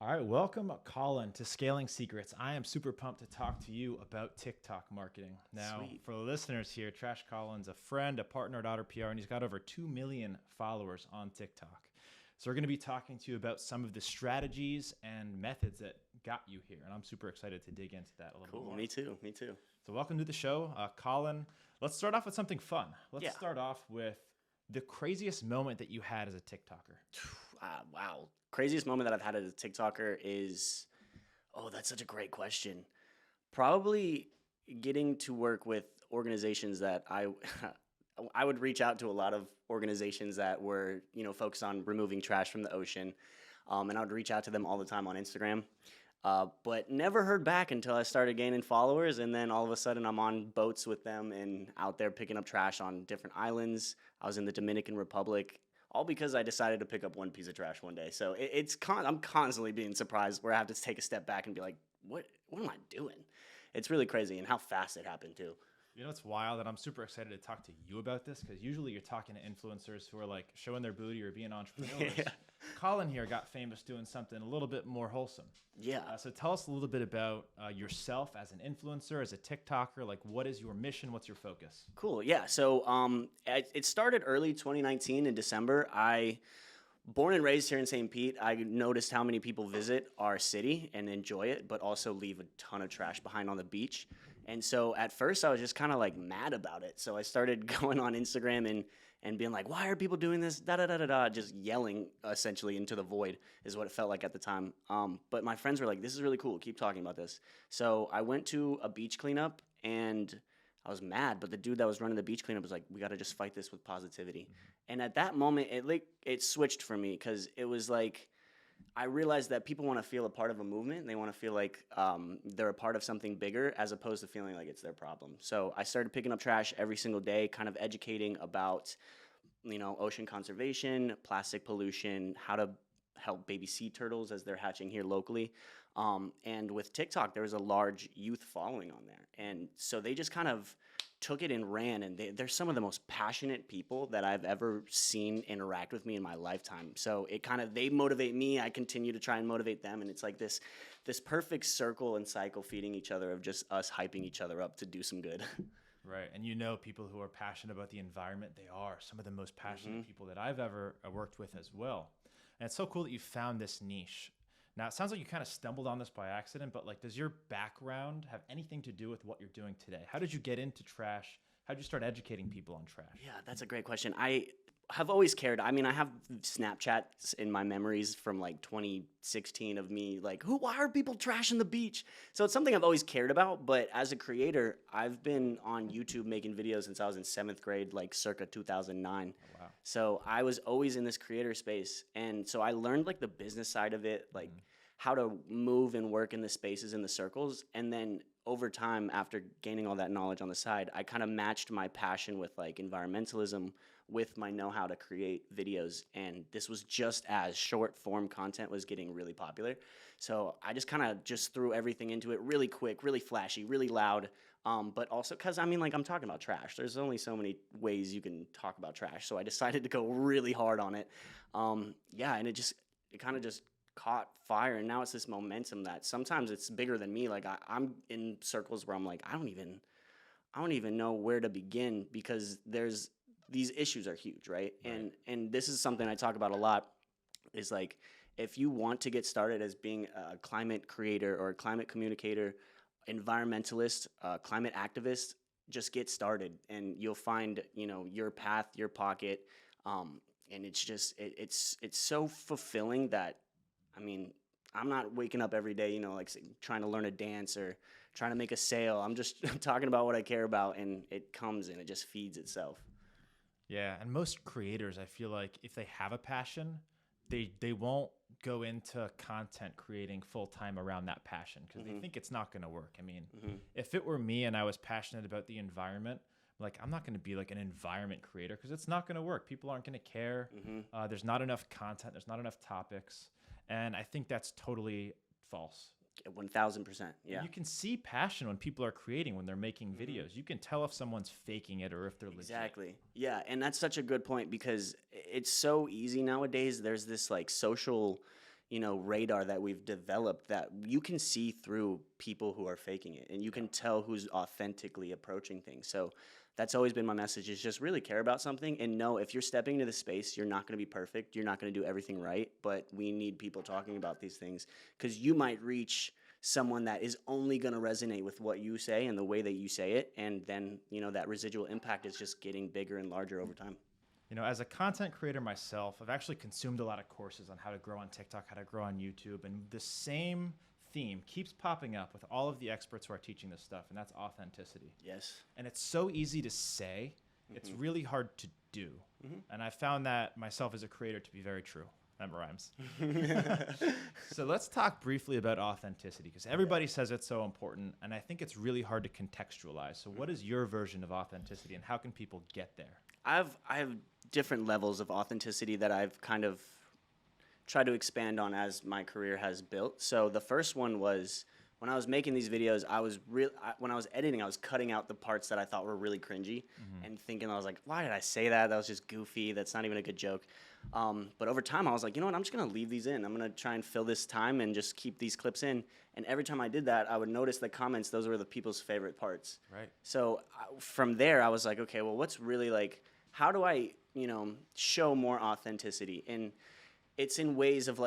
All right, welcome Caulin to Scaling Secrets. I am super pumped to talk to you about TikTok marketing. Now, Sweet. for the listeners here, Trash Collin's a friend, a partner at Otter PR, and he's got over 2 million followers on TikTok. So we're going to be talking to you about some of the strategies and methods that got you here, and I'm super excited to dig into that a little bit Cool. more. Me too. Me too. So welcome to the show, Caulin. Let's start off with something fun. Let's Yeah. start off with the craziest moment that you had as a TikToker. Wow. Craziest moment that I've had as a TikToker is, that's such a great question. Probably getting to work with organizations that I would reach out to a lot of organizations that were, focused on removing trash from the ocean. And I would reach out to them all the time on Instagram. But never heard back until I started gaining followers. And then all of a sudden I'm on boats with them and out there picking up trash on different islands. I was in the Dominican Republic, all because I decided to pick up one piece of trash one day. So I'm constantly being surprised where I have to take a step back and be like, what am I doing? It's really crazy, and how fast it happened too. You know, it's wild, and I'm super excited to talk to you about this because usually you're talking to influencers who are like showing their booty or being entrepreneurs. Yeah. Caulin here got famous doing something a little bit more wholesome. Yeah. So tell us a little bit about yourself as an influencer, as a TikToker. Like, what is your mission? What's your focus? Cool. Yeah. So it started early 2019 in December. Born and raised here in St. Pete, I noticed how many people visit our city and enjoy it, but also leave a ton of trash behind on the beach. And so at first I was just kind of like mad about it. So I started going on Instagram and being like, why are people doing this? Da da da da da, just yelling essentially into the void is what it felt like at the time. But my friends were like, this is really cool. Keep talking about this. So I went to a beach cleanup and I was mad, but the dude that was running the beach cleanup was like, we got to just fight this with positivity. Mm-hmm. And at that moment, it switched for me because it was like, I realized that people want to feel a part of a movement. They want to feel like they're a part of something bigger as opposed to feeling like it's their problem. So I started picking up trash every single day, kind of educating about, ocean conservation, plastic pollution, how to help baby sea turtles as they're hatching here locally. And with TikTok, there was a large youth following on there. And so they just kind of took it and ran, and they're some of the most passionate people that I've ever seen interact with me in my lifetime. So they motivate me. I continue to try and motivate them, and it's like this perfect circle and cycle feeding each other of just us hyping each other up to do some good. Right. And people who are passionate about the environment, they are some of the most passionate people that I've ever worked with as well. And it's so cool that you found this niche. Now, it sounds like you kind of stumbled on this by accident, but like, does your background have anything to do with what you're doing today? How did you get into trash? How did you start educating people on trash? Yeah, that's a great question. I have always cared. I mean, I have Snapchats in my memories from like 2016 of me like, why are people trashing the beach? So it's something I've always cared about. But as a creator, I've been on YouTube making videos since I was in 7th grade, like circa 2009. Oh, wow. So I was always in this creator space. And so I learned like the business side of it, like how to move and work in the spaces and the circles. And then over time, after gaining all that knowledge on the side, I kind of matched my passion with like environmentalism with my know-how to create videos. And this was just as short form content was getting really popular. So I just kind of threw everything into it really quick, really flashy, really loud. But also because, I'm talking about trash. There's only so many ways you can talk about trash. So I decided to go really hard on it. And it kind of just caught fire, and now it's this momentum that sometimes it's bigger than me. Like I'm in circles where I'm like, I don't even know where to begin because these issues are huge, right? And this is something I talk about a lot is like, if you want to get started as being a climate creator or a climate communicator, environmentalist, climate activist, just get started and you'll find, your path, your pocket. And it's just, it's so fulfilling that, I'm not waking up every day, like trying to learn a dance or trying to make a sale. I'm just talking about what I care about, and it comes and it just feeds itself. Yeah, and most creators, I feel like if they have a passion, they won't go into content creating full-time around that passion because they think it's not going to work. If it were me and I was passionate about the environment, like I'm not going to be like an environment creator because it's not going to work. People aren't going to care. There's not enough content. There's not enough topics. And I think that's totally false. 1,000%. Yeah. You can see passion when people are creating, when they're making videos. You can tell if someone's faking it or if they're legit. Exactly. Yeah. And that's such a good point because it's so easy nowadays. There's this like social radar that we've developed, that you can see through people who are faking it, and you can tell who's authentically approaching things. So that's always been my message, is just really care about something and know if you're stepping into the space, you're not going to be perfect. You're not going to do everything right, but we need people talking about these things, because you might reach someone that is only going to resonate with what you say and the way that you say it. And then, that residual impact is just getting bigger and larger over time. As a content creator myself, I've actually consumed a lot of courses on how to grow on TikTok, how to grow on YouTube, and the same theme keeps popping up with all of the experts who are teaching this stuff, and that's authenticity. Yes. And it's so easy to say, it's really hard to do. And I found that myself as a creator to be very true. That rhymes. So let's talk briefly about authenticity, because everybody says it's so important, and I think it's really hard to contextualize. So what is your version of authenticity, and how can people get there? I have different levels of authenticity that I've kind of tried to expand on as my career has built. So the first one was when I was making these videos, when I was editing, I was cutting out the parts that I thought were really cringy and thinking, I was like, why did I say that? That was just goofy. That's not even a good joke. But over time, I was like, you know what? I'm just going to leave these in. I'm going to try and fill this time and just keep these clips in. And every time I did that, I would notice the comments. Those were the people's favorite parts. Right. So from there, I was like, okay, well, what's really how do I, show more authenticity? And it's in ways of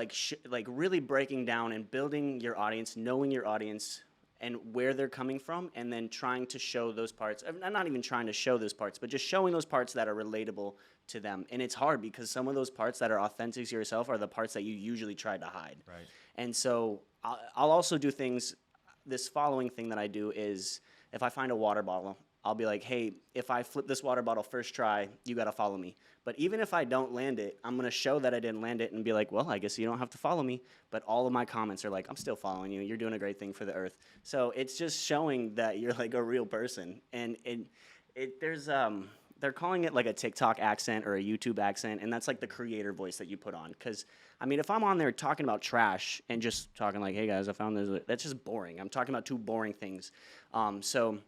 really breaking down and building your audience, knowing your audience and where they're coming from, and then trying to show those parts. I'm not even trying to show those parts, but just showing those parts that are relatable to them. And it's hard because some of those parts that are authentic to yourself are the parts that you usually try to hide. Right. And so I'll also do things. This following thing that I do is, if I find a water bottle, I'll be like, hey, if I flip this water bottle first try, you got to follow me. But even if I don't land it, I'm going to show that I didn't land it and be like, well, I guess you don't have to follow me. But all of my comments are like, I'm still following you. You're doing a great thing for the earth. So it's just showing that you're like a real person. And they're calling it like a TikTok accent or a YouTube accent. And that's like the creator voice that you put on. Because, if I'm on there talking about trash and just talking like, hey, guys, I found this, that's just boring. I'm talking about two boring things. So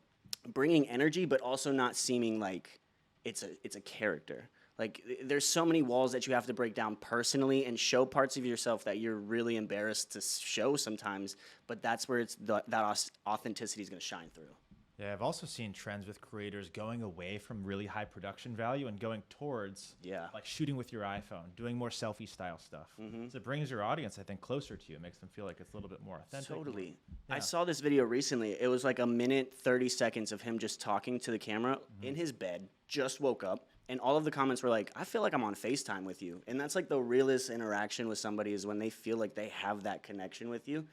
bringing energy, but also not seeming like it's a character. Like, there's so many walls that you have to break down personally and show parts of yourself that you're really embarrassed to show sometimes, but that's where that authenticity is going to shine through. Yeah, I've also seen trends with creators going away from really high production value and going towards like shooting with your iPhone, doing more selfie style stuff. So it brings your audience, I think, closer to you. It makes them feel like it's a little bit more authentic. Totally. Yeah. I saw this video recently. It was like a minute, 30 seconds of him just talking to the camera in his bed, just woke up. And all of the comments were like, I feel like I'm on FaceTime with you. And that's like the realest interaction with somebody, is when they feel like they have that connection with you.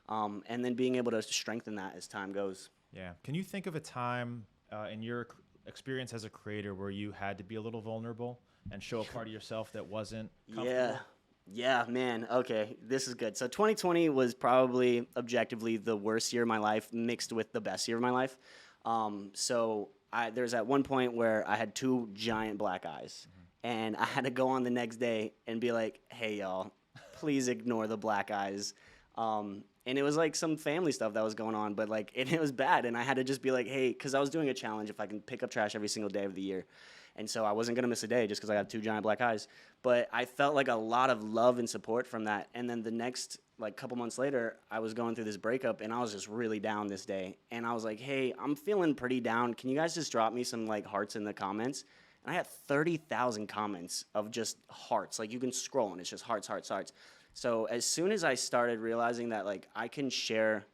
And then being able to strengthen that as time goes. Yeah. Can you think of a time in your experience as a creator where you had to be a little vulnerable and show a part of yourself that wasn't comfortable? Yeah, man. Okay, this is good. So 2020 was probably objectively the worst year of my life, mixed with the best year of my life. So there's at one point where I had 2 giant black eyes, and I had to go on the next day and be like, hey, y'all, please ignore the black eyes. And it was like some family stuff that was going on, but it was bad. And I had to just be like, hey, because I was doing a challenge if I can pick up trash every single day of the year. And so I wasn't going to miss a day just because I have 2 giant black eyes. But I felt like a lot of love and support from that. And then the next couple months later, I was going through this breakup, and I was just really down this day. And I was like, hey, I'm feeling pretty down. Can you guys just drop me some hearts in the comments? And I had 30,000 comments of just hearts. You can scroll, and it's just hearts, hearts, hearts. So as soon as I started realizing that I can share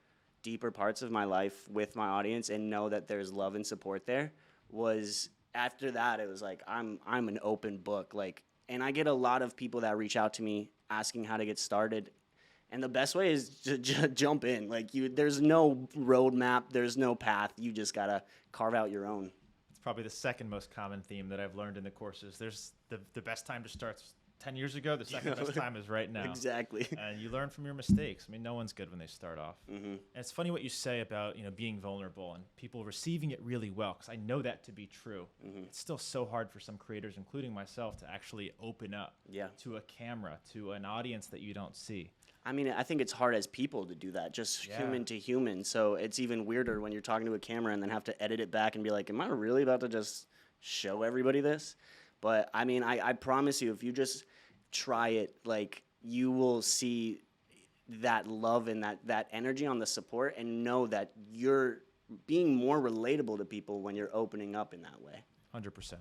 deeper parts of my life with my audience and know that there's love and support there, was after that it was like I'm an open book. And I get a lot of people that reach out to me asking how to get started. And the best way is to jump in. There's no roadmap, there's no path. You just gotta carve out your own. It's probably the second most common theme that I've learned in the courses. There's the best time to start 10 years ago. The second best time is right now. Exactly. And you learn from your mistakes. No one's good when they start off. And it's funny what you say about being vulnerable and people receiving it really well, because I know that to be true. It's still so hard for some creators, including myself, to actually open up to a camera, to an audience that you don't see. I think it's hard as people to do that, just human to human. So it's even weirder when you're talking to a camera and then have to edit it back and be like, am I really about to just show everybody this? But I promise you, if you just try it, you will see that love and that energy on the support, and know that you're being more relatable to people when you're opening up in that way. 100%.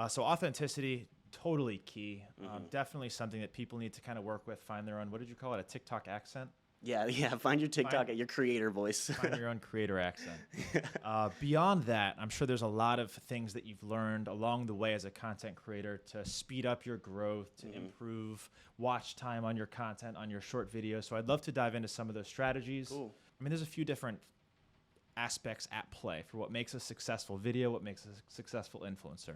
So authenticity, totally key. Definitely something that people need to kind of work with, find their own, what did you call it, a TikTok accent? Yeah, find your TikTok at your creator voice. Find your own creator accent. Beyond that, I'm sure there's a lot of things that you've learned along the way as a content creator to speed up your growth, to improve watch time on your content, on your short videos. So I'd love to dive into some of those strategies. Cool. I mean, there's a few different aspects at play for what makes a successful video, what makes a successful influencer.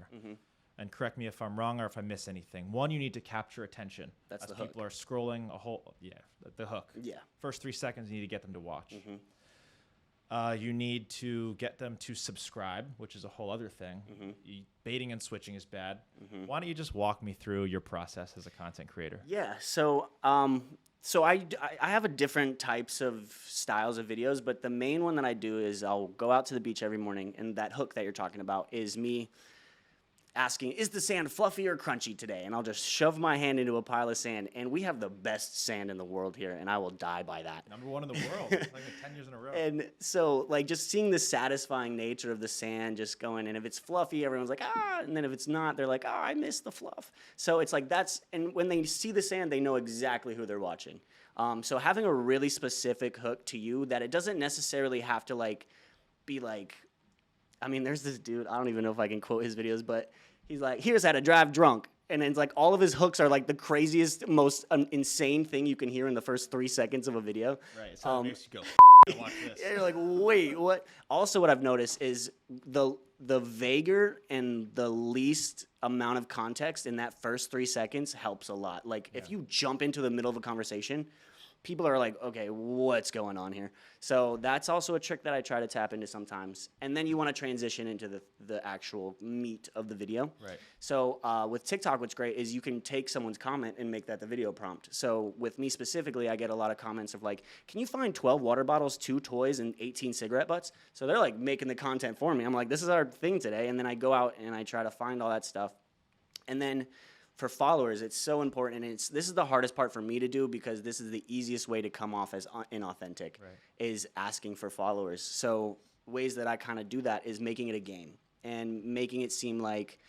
And correct me if I'm wrong or if I miss anything. One, you need to capture attention. That's as the people are scrolling the hook. Yeah. First 3 seconds, you need to get them to watch. You need to get them to subscribe, which is a whole other thing. Baiting and switching is bad. Why don't you just walk me through your process as a content creator? Yeah. So I have a different types of styles of videos, but the main one that I do is I'll go out to the beach every morning, and that hook that you're talking about is me asking, is the sand fluffy or crunchy today? And I'll just shove my hand into a pile of sand, and we have the best sand in the world here, and I will die by that. #1 in the world, like 10 years in a row. And so, like, just seeing the satisfying nature of the sand just going, and if it's fluffy, everyone's like, ah, and then if it's not, they're like, oh, I miss the fluff. So it's like and when they see the sand, they know exactly who they're watching. So having a really specific hook to you that it doesn't necessarily have to, like, be like, I mean, there's this dude, I don't even know if I can quote his videos, but he's like, here's how to drive drunk. And then it's like all of his hooks are like the craziest, most insane thing you can hear in the first 3 seconds of a video. Right. So it makes you go, watch this. You're like, wait, what? Also, what I've noticed is the vaguer and the least amount of context in that first 3 seconds helps a lot. Like, if you jump into the middle of a conversation, people are like, okay, what's going on here? So that's also a trick that I try to tap into sometimes. And then you want to transition into the actual meat of the video. Right. So with TikTok, what's great is you can take someone's comment and make that the video prompt. So with me specifically, I get a lot of comments of like, can you find 12 water bottles, 2 toys, and 18 cigarette butts? So they're like making the content for me. I'm like, this is our thing today. And then I go out and I try to find all that stuff. And then for followers, it's so important, and this is the hardest part for me to do because this is the easiest way to come off as inauthentic, is asking for followers. So ways that I kind of do that is making it a game and making it seem like,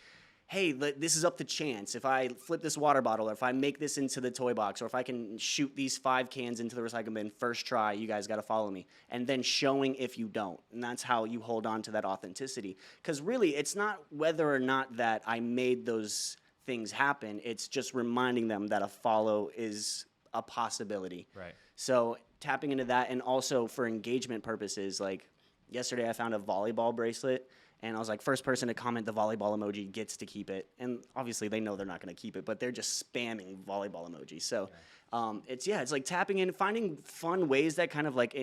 hey, this is up to chance. If I flip this water bottle, or if I make this into the toy box, or if I can shoot these 5 cans into the recycle bin first try, you guys got to follow me. And then showing if you don't. And that's how you hold on to that authenticity. Because really, it's not whether or not that I made those things happen, it's just reminding them that a follow is a possibility. Right. So tapping into that, and also for engagement purposes, like yesterday I found a volleyball bracelet, and I was like, first person to comment the volleyball emoji gets to keep it. And obviously they know they're not going to keep it, but they're just spamming volleyball emojis. So it's like tapping in, finding fun ways that kind of like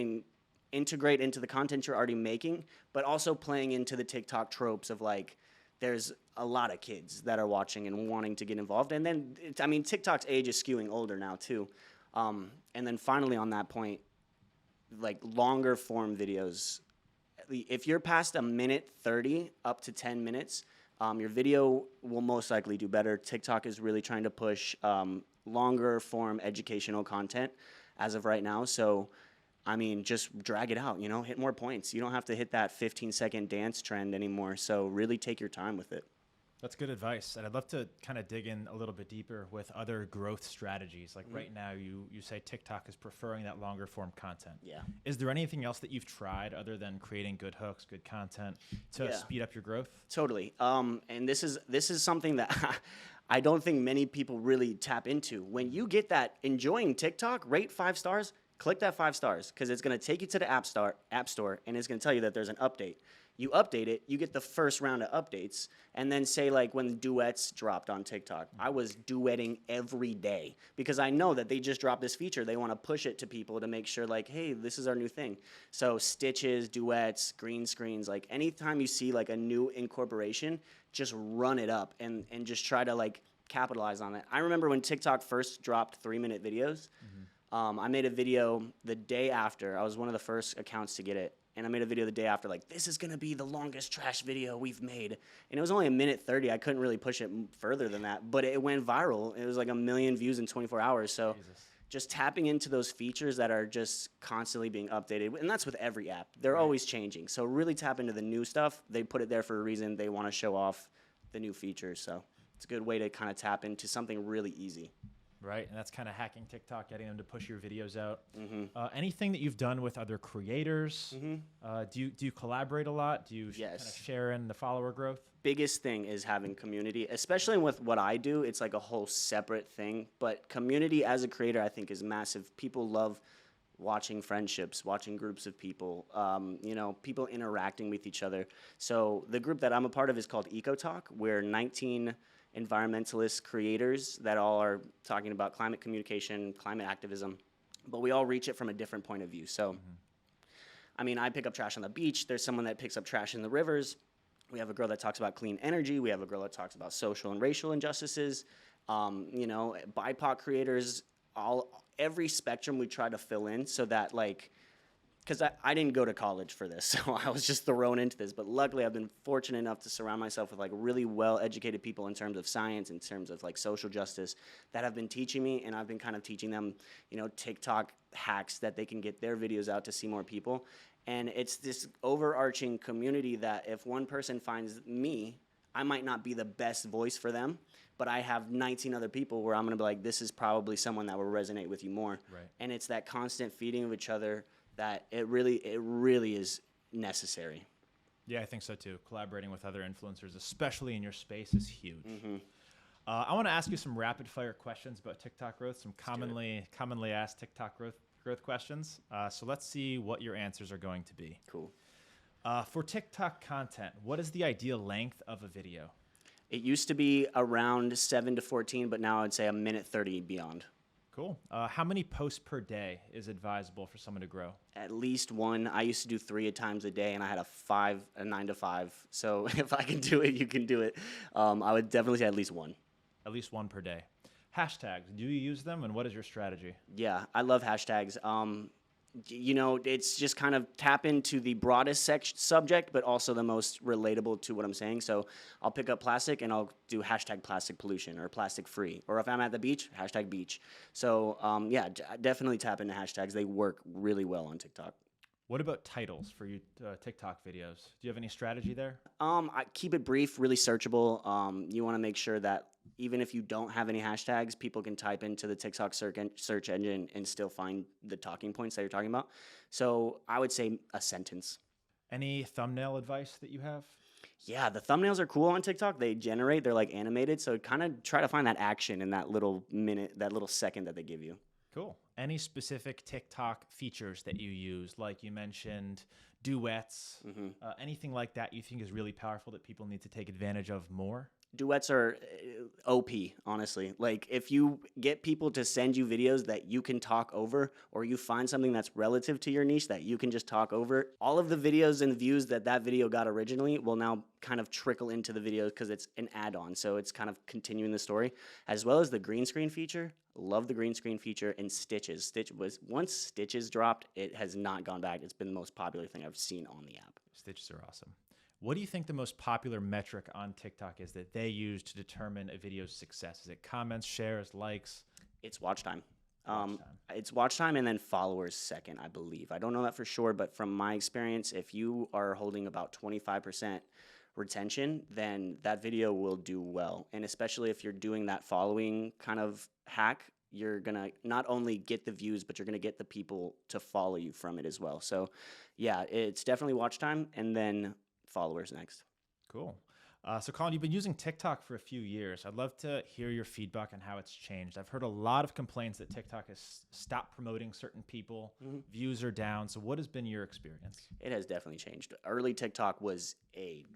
integrate into the content you're already making, but also playing into the TikTok tropes of like, there's a lot of kids that are watching and wanting to get involved. And then, TikTok's age is skewing older now too. And then finally on that point, like longer form videos, if you're past 1:30 up to 10 minutes, your video will most likely do better. TikTok is really trying to push longer form educational content as of right now. So just drag it out, hit more points. You don't have to hit that 15-second dance trend anymore. So really take your time with it. That's good advice. And I'd love to kind of dig in a little bit deeper with other growth strategies. Like right now, you say TikTok is preferring that longer form content. Yeah. Is there anything else that you've tried other than creating good hooks, good content to speed up your growth? Totally. And this is something that I don't think many people really tap into. When you get that enjoying TikTok, rate 5 stars, click that 5 stars, because it's going to take you to the App Store, and it's going to tell you that there's an update. You update it, you get the first round of updates, and then say like when duets dropped on TikTok, I was duetting every day because I know that they just dropped this feature. They want to push it to people to make sure like, hey, this is our new thing. So stitches, duets, green screens, like anytime you see like a new incorporation, just run it up and just try to like capitalize on it. I remember when TikTok first dropped 3-minute videos. I made a video the day after. I was one of the first accounts to get it. And I made a video the day after, like, this is going to be the longest trash video we've made. And it was only 1:30. I couldn't really push it further than that. But it went viral. It was like 1 million views in 24 hours. So, just tapping into those features that are just constantly being updated. And that's with every app. They're always changing. So really tap into the new stuff. They put it there for a reason. They want to show off the new features. So it's a good way to kind of tap into something really easy. Right, and that's kind of hacking TikTok, getting them to push your videos out. Anything that you've done with other creators? Do you collaborate a lot? Do you kind of share in the follower growth? Biggest thing is having community, especially with what I do. It's like a whole separate thing, but community as a creator, I think, is massive. People love watching friendships, watching groups of people, you know, people interacting with each other. So the group that I'm a part of is called Eco Talk. We're 19 environmentalist creators that all are talking about climate communication, climate activism, but we all reach it from a different point of view. So, I mean, I pick up trash on the beach. There's someone that picks up trash in the rivers. We have a girl that talks about clean energy. We have a girl that talks about social and racial injustices. You know, BIPOC creators, every spectrum we try to fill in so that, like, because I didn't go to college for this, so I was just thrown into this. But luckily, I've been fortunate enough to surround myself with like really well-educated people in terms of science, in terms of like social justice, that have been teaching me, and I've been kind of teaching them, you know, TikTok hacks that they can get their videos out to see more people. And it's this overarching community that if one person finds me, I might not be the best voice for them, but I have 19 other people where I'm gonna be like, this is probably someone that will resonate with you more. Right. And it's that constant feeding of each other that it really is necessary. Yeah, I think so too. Collaborating with other influencers, especially in your space, is huge. I want to ask you some rapid fire questions about TikTok growth, some commonly asked TikTok growth questions. So let's see what your answers are going to be. Cool. For TikTok content, what is the ideal length of a video? It used to be around 7 to 14, but now I'd say a minute 30 beyond. Cool. How many posts per day is advisable for someone to grow? At least one. I used to do 3 times a day, and I had a 9 to 5. So if I can do it, you can do it. I would definitely say at least one. At least one per day. Hashtags, do you use them, and what is your strategy? Yeah, I love hashtags. You know, it's just kind of tap into the broadest subject, but also the most relatable to what I'm saying. So I'll pick up plastic and I'll do hashtag plastic pollution or plastic free. Or if I'm at the beach, hashtag beach. So yeah, definitely tap into hashtags. They work really well on TikTok. What about titles for you TikTok videos? Do you have any strategy there? I keep it brief, really searchable. You want to make sure that even if you don't have any hashtags, people can type into the TikTok search engine and still find the talking points that you're talking about. So I would say a sentence. Any thumbnail advice that you have? Yeah, the thumbnails are cool on TikTok. They're like animated. So kind of try to find that action in that little minute, that little second that they give you. Cool. Any specific TikTok features that you use? Like you mentioned duets, anything like that you think is really powerful that people need to take advantage of more? Duets are OP, honestly. Like, if you get people to send you videos that you can talk over, or you find something that's relative to your niche that you can just talk over, all of the videos and views that video got originally will now kind of trickle into the video because it's an add-on. So it's kind of continuing the story, as well as the green screen feature. Love the green screen feature, and Stitches. Once Stitches dropped, it has not gone back. It's been the most popular thing I've seen on the app. Stitches are awesome. What do you think the most popular metric on TikTok is that they use to determine a video's success? Is it comments, shares, likes? It's watch time. It's watch time and then followers second, I believe. I don't know that for sure, but from my experience, if you are holding about 25% retention, then that video will do well. And especially if you're doing that following kind of hack, you're going to not only get the views, but you're going to get the people to follow you from it as well. So yeah, it's definitely watch time and then followers next. Cool. So Caulin, you've been using TikTok for a few years. I'd love to hear your feedback on how it's changed. I've heard a lot of complaints that TikTok has stopped promoting certain people. Views are down. So what has been your experience? It has definitely changed. Early TikTok was a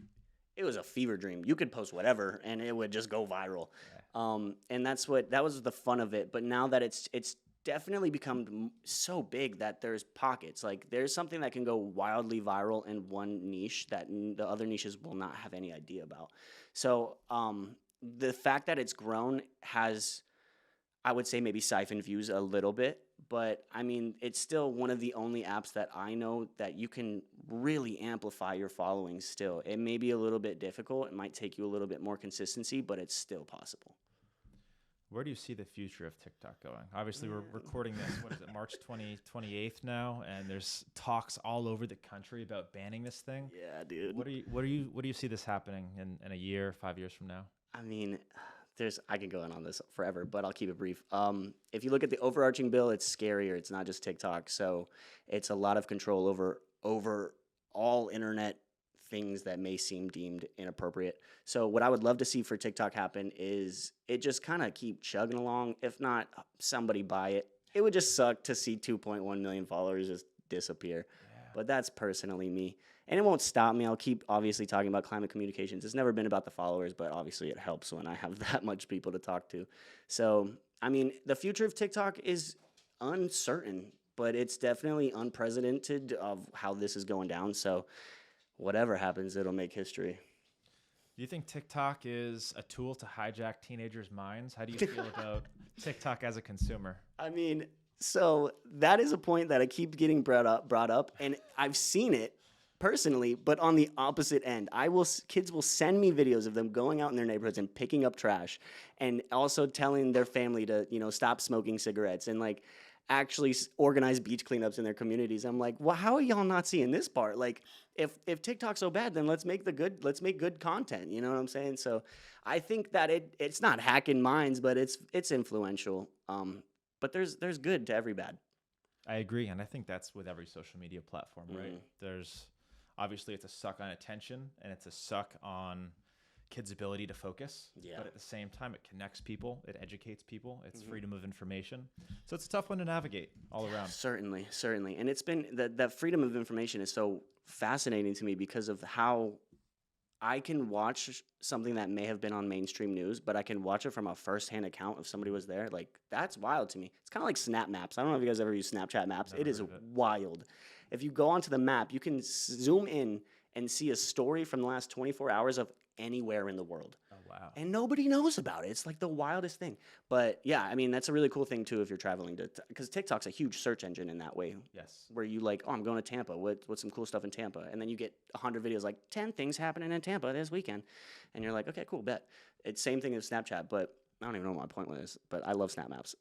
fever dream. You could post whatever and it would just go viral. Yeah. And that was the fun of it. But now that it's definitely become so big that there's pockets. Like, there's something that can go wildly viral in one niche that the other niches will not have any idea about. So the fact that it's grown has, I would say, maybe siphoned views a little bit. But, I mean, it's still one of the only apps that I know that you can really amplify your following still. It may be a little bit difficult. It might take you a little bit more consistency, but it's still possible. Where do you see the future of TikTok going? Obviously, we're recording this, what is it, March 28th now, and there's talks all over the country about banning this thing. Yeah, dude. What do you see this happening in a year, 5 years from now? I mean, I can go on this forever, but I'll keep it brief. If you look at the overarching bill, it's scarier. It's not just TikTok, so it's a lot of control over all internet things that may seem deemed inappropriate. So what I would love to see for TikTok happen is it just kind of keep chugging along. If not, somebody buy it. It would just suck to see 2.1 million followers just disappear. Yeah. But that's personally me. And it won't stop me. I'll keep obviously talking about climate communications. It's never been about the followers, but obviously it helps when I have that much people to talk to. So, I mean, the future of TikTok is uncertain, but it's definitely unprecedented of how this is going down. So whatever happens, it'll make history. Do you think TikTok is a tool to hijack teenagers' minds? How do you feel about TikTok as a consumer? I mean, so that is a point that I keep getting brought up, and I've seen it personally, but on the opposite end. Kids will send me videos of them going out in their neighborhoods and picking up trash, and also telling their family to, stop smoking cigarettes, and like actually organize beach cleanups in their communities. I'm like, well, how are y'all not seeing this part? Like, if TikTok's so bad, then let's make good content. You know what I'm saying? So I think that it's not hacking minds, but it's influential. But there's good to every bad. I agree, and I think that's with every social media platform, right? There's obviously it's a suck on attention, and it's a suck on kids' ability to focus. Yeah. But at the same time, it connects people, it educates people, it's freedom of information. So it's a tough one to navigate all around. Certainly. And it's been that freedom of information is so fascinating to me because of how I can watch something that may have been on mainstream news, but I can watch it from a firsthand account of somebody was there. Like, that's wild to me. It's kind of like Snap Maps. I don't know if you guys ever use Snapchat Maps. It is wild. If you go onto the map, you can zoom in and see a story from the last 24 hours of anywhere in the world. Oh, wow. And nobody knows about it. It's like the wildest thing. But yeah, I mean, that's a really cool thing too if you're traveling because TikTok's a huge search engine in that way. Yes. Where you like, oh, I'm going to Tampa. What's some cool stuff in Tampa? And then you get 100 videos like 10 things happening in Tampa this weekend. And you're like, okay, cool, bet. It's same thing as Snapchat, but I don't even know what my point was, but I love Snap Maps.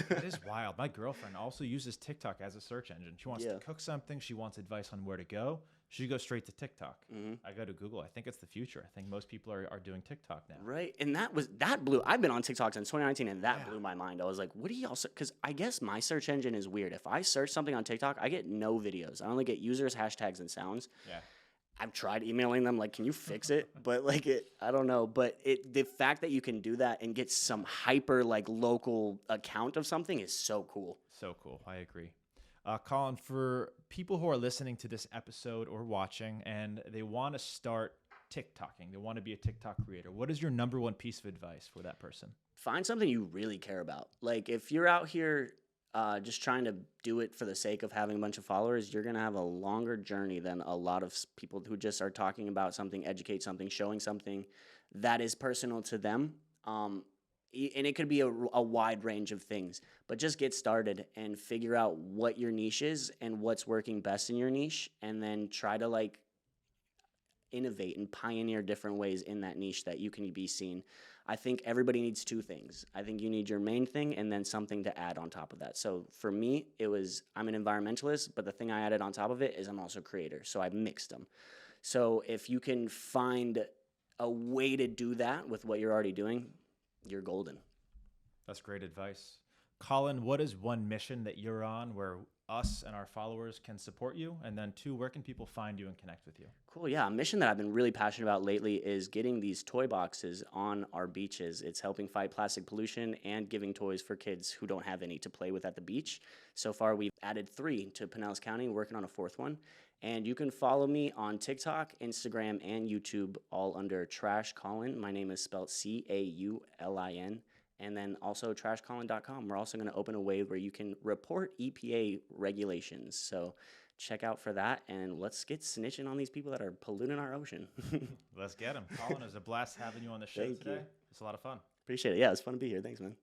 That is wild. My girlfriend also uses TikTok as a search engine. She wants to cook something. She wants advice on where to go. She goes straight to TikTok. I go to Google. I think it's the future. I think most people are doing TikTok now. Right. And that blew. I've been on TikTok since 2019, and that blew my mind. I was like, what do y'all? Because I guess my search engine is weird. If I search something on TikTok, I get no videos. I only get users, hashtags, and sounds. Yeah. I've tried emailing them, like, can you fix it? But like I don't know. But the fact that you can do that and get some hyper like local account of something is so cool. So cool. I agree. Caulin, for people who are listening to this episode or watching and they want to start TikToking, they want to be a TikTok creator, what is your number one piece of advice for that person? Find something you really care about. Like if you're out here just trying to do it for the sake of having a bunch of followers, you're going to have a longer journey than a lot of people who just are talking about something, educate something, showing something that is personal to them. And it could be a wide range of things, but just get started and figure out what your niche is and what's working best in your niche, and then try to like innovate and pioneer different ways in that niche that you can be seen. I think everybody needs two things. I think you need your main thing and then something to add on top of that. So for me, I'm an environmentalist, but the thing I added on top of it is I'm also a creator. So I mixed them. So if you can find a way to do that with what you're already doing, you're golden. That's great advice. Caulin, what is one mission that you're on where us and our followers can support you? And then two, where can people find you and connect with you? Cool. Yeah. A mission that I've been really passionate about lately is getting these toy boxes on our beaches. It's helping fight plastic pollution and giving toys for kids who don't have any to play with at the beach. So far, we've added 3 to Pinellas County, working on a 4th one. And you can follow me on TikTok, Instagram, and YouTube, all under Trash Caulin. My name is spelled Caulin. And then also trashcaulin.com. We're also going to open a way where you can report EPA regulations. So check out for that, and let's get snitching on these people that are polluting our ocean. Let's get them. Caulin, it was a blast having you on the show today. It's a lot of fun. Appreciate it. Yeah, it's fun to be here. Thanks, man.